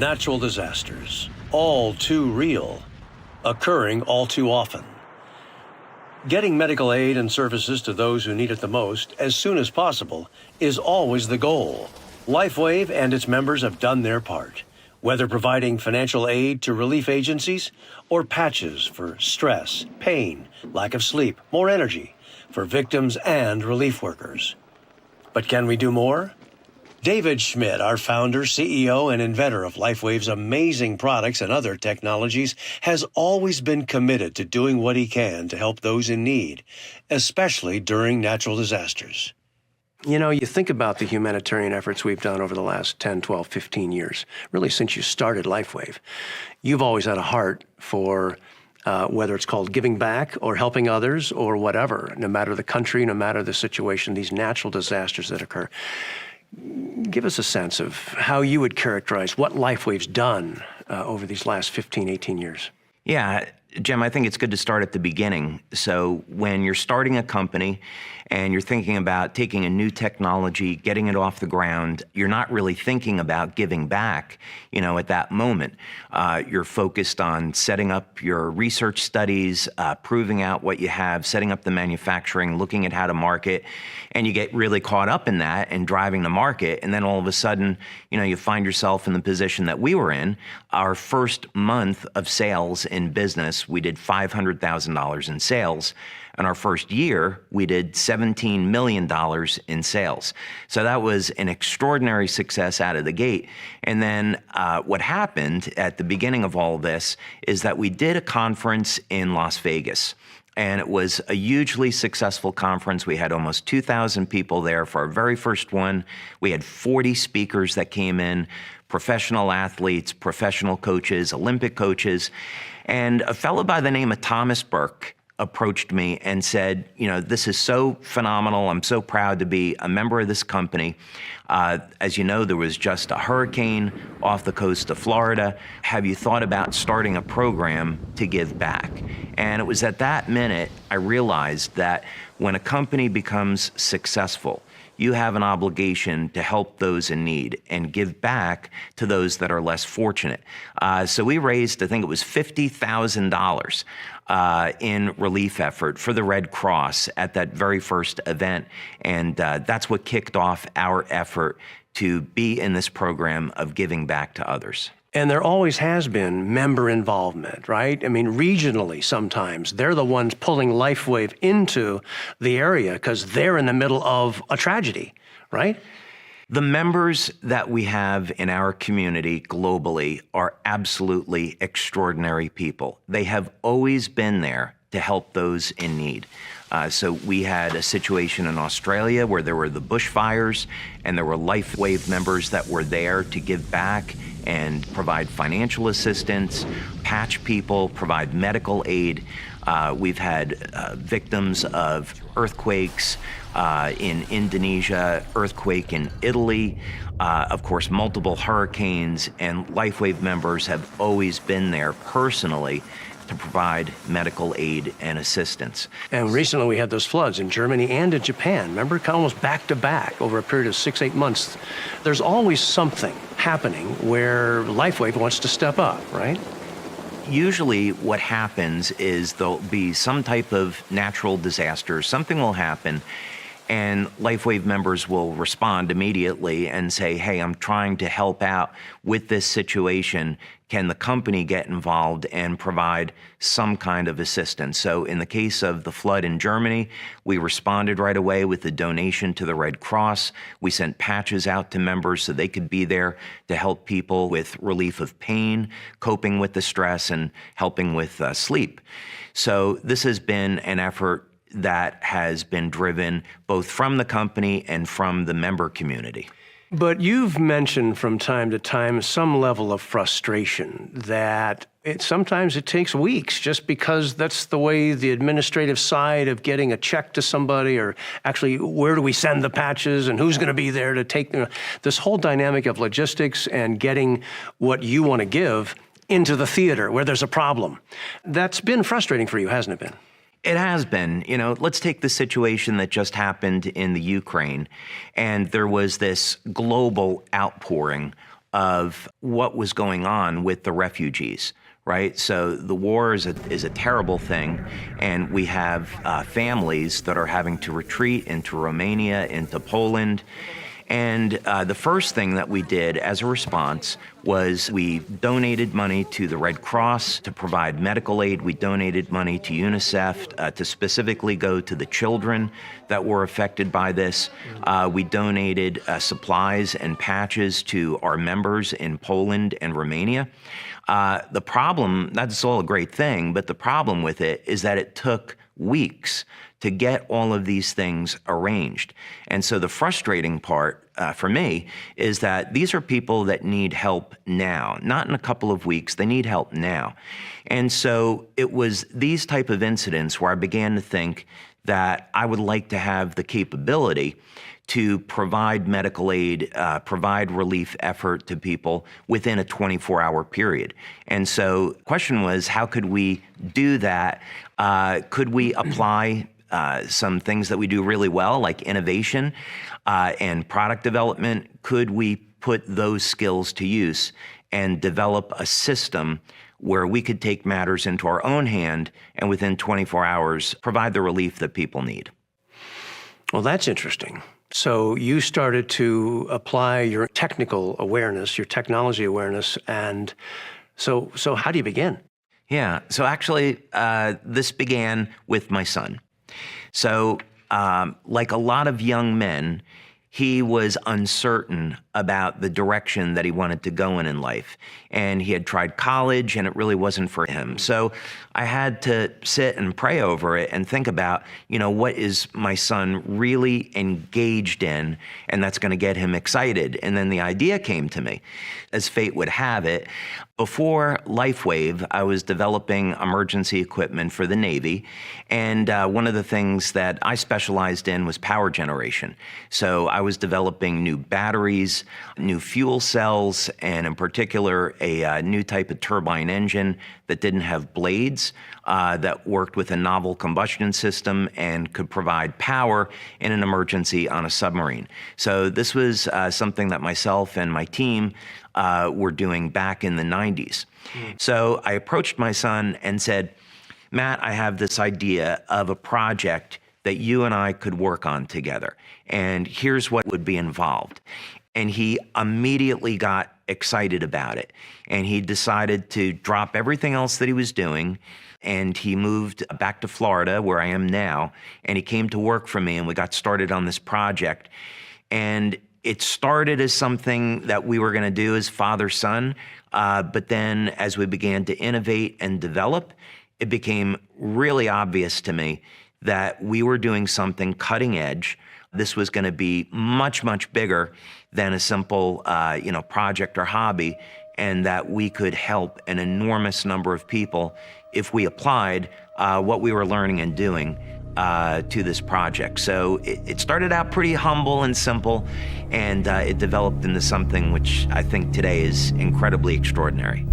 natural disasters, all too real, occurring all too often. Getting medical aid and services to those who need it the most as soon as possible is always the goal. LifeWave and its members have done their part, whether providing financial aid to relief agencies or patches for stress, pain, lack of sleep, more energy for victims and relief workers. But can we do more? David Schmidt, our founder, CEO, and inventor of LifeWave's amazing products and other technologies, has always been committed to doing what he can to help those in need, especially during natural disasters. You know, you think about the humanitarian efforts we've done over the last 10, 12, 15 years, really since you started LifeWave. You've always had a heart for whether it's called giving back or helping others or whatever, no matter the country, no matter the situation, these natural disasters that occur. Give us a sense of how you would characterize what LifeWave's done over these last 15, 18 years. Yeah, Jim, I think it's good to start at the beginning. So when you're starting a company and you're thinking about taking a new technology, getting it off the ground, you're not really thinking about giving back, at that moment. You're focused on setting up your research studies, proving out what you have, setting up the manufacturing, looking at how to market, and you get really caught up in that and driving the market. And then all of a sudden, you find yourself in the position that we were in. Our first month of sales in business, we did $500,000 in sales. And our first year, we did $17 million in sales. So that was an extraordinary success out of the gate. And then what happened at the beginning of all this is that we did a conference in Las Vegas. And it was a hugely successful conference. We had almost 2,000 people there for our very first one. We had 40 speakers that came in, professional athletes, professional coaches, Olympic coaches. And a fellow by the name of Thomas Burke approached me and said, this is so phenomenal. I'm so proud to be a member of this company. As you know, there was just a hurricane off the coast of Florida. Have you thought about starting a program to give back? And it was at that minute I realized that when a company becomes successful, you have an obligation to help those in need and give back to those that are less fortunate. So we raised, I think it was $50,000 in relief effort for the Red Cross at that very first event. And that's what kicked off our effort to be in this program of giving back to others. And there always has been member involvement, right? I mean, regionally sometimes, they're the ones pulling LifeWave into the area because they're in the middle of a tragedy, right? The members that we have in our community globally are absolutely extraordinary people. They have always been there to help those in need. So we had a situation in Australia where there were the bushfires and there were LifeWave members that were there to give back and provide financial assistance, patch people, provide medical aid. We've had victims of earthquakes in Indonesia, earthquake in Italy, of course, multiple hurricanes, and LifeWave members have always been there personally to provide medical aid and assistance. And recently we had those floods in Germany and in Japan. Remember, almost back to back over a period of 6-8 months. There's always something happening where LifeWave wants to step up, right? Usually what happens is there'll be some type of natural disaster, something will happen, and LifeWave members will respond immediately and say, hey, I'm trying to help out with this situation. Can the company get involved and provide some kind of assistance? So in the case of the flood in Germany, we responded right away with a donation to the Red Cross. We sent patches out to members so they could be there to help people with relief of pain, coping with the stress, and helping with sleep. So this has been an effort that has been driven both from the company and from the member community. But you've mentioned from time to time some level of frustration that sometimes it takes weeks just because that's the way the administrative side of getting a check to somebody, or actually where do we send the patches and who's going to be there to take them. This whole dynamic of logistics and getting what you want to give into the theater where there's a problem. That's been frustrating for you, hasn't it been? It has been. Let's take the situation that just happened in the Ukraine, and there was this global outpouring of what was going on with the refugees. Right? So the war is a terrible thing, and we have families that are having to retreat into Romania, into Poland. And the first thing that we did as a response was we donated money to the Red Cross to provide medical aid. We donated money to UNICEF to specifically go to the children that were affected by this. We donated supplies and patches to our members in Poland and Romania. The problem, that's all a great thing, but the problem with it is that it took weeks to get all of these things arranged. And so the frustrating part for me is that these are people that need help now, not in a couple of weeks, they need help now. And so it was these type of incidents where I began to think that I would like to have the capability to provide medical aid, provide relief effort to people within a 24-hour period. And so the question was, how could we do that? Could we apply some things that we do really well, like innovation and product development? Could we put those skills to use and develop a system where we could take matters into our own hand and within 24 hours provide the relief that people need? Well, that's interesting. So you started to apply your technical awareness, your technology awareness, and so how do you begin? Yeah, so actually this began with my son. So like a lot of young men, he was uncertain about the direction that he wanted to go in life. And he had tried college and it really wasn't for him. So I had to sit and pray over it and think about, what is my son really engaged in, and that's going to get him excited. And then the idea came to me. As fate would have it, before LifeWave, I was developing emergency equipment for the Navy. And one of the things that I specialized in was power generation. So I was developing new batteries, new fuel cells, and in particular, a new type of turbine engine that didn't have blades, that worked with a novel combustion system and could provide power in an emergency on a submarine. So this was something that myself and my team were doing back in the 90s. So I approached my son and said, Matt, I have this idea of a project that you and I could work on together, and here's what would be involved. And he immediately got excited about it. And he decided to drop everything else that he was doing. And he moved back to Florida, where I am now. And he came to work for me, and we got started on this project. And it started as something that we were going to do as father-son. But then as we began to innovate and develop, it became really obvious to me that we were doing something cutting edge. This was going to be much, much bigger than a simple, project or hobby, and that we could help an enormous number of people if we applied what we were learning and doing to this project. So it started out pretty humble and simple, and it developed into something which I think today is incredibly extraordinary.